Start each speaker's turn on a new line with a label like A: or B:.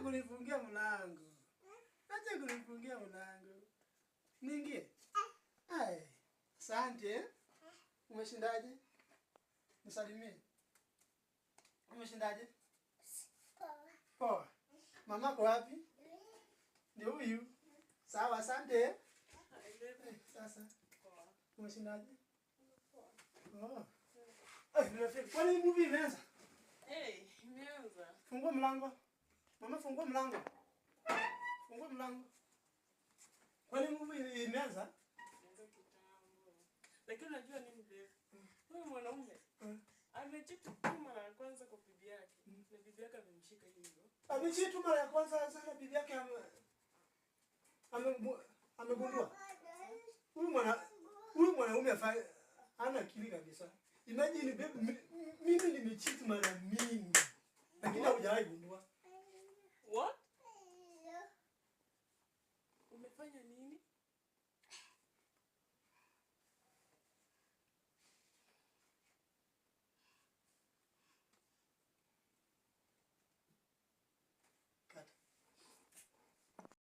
A: Acha kunifungia mlango. Acha kunifungia mlango. Niingie. Ai. Asante. Umeshindaje? Nisalimie. Umeshindaje? Poa. Poa. Mamako wapi? Ndio huyu. Sawa, asante. Sasa. Poa. Umeshindaje? Poa. Oh. Nilifika. Kwani movie imeanza? Imeanza. Fungua mlango. Mama, fungua mlango. Fungua mlango. Kwani movie imeanza? Imeanza kitambo. Lakini unajua nini babe? Huyu mwanaume amechiti tu mara ya kwanza kwa bibi yake. Na bibi yake amemshika hivyo. Amechiti tu mara ya kwanza sana bibi yake amegundua. Huyu mwanaume hana akili kabisa. Imagine babe, mimi nimechiti mara mingi. Lakini hujawahi gundua. What? Umefanya nini?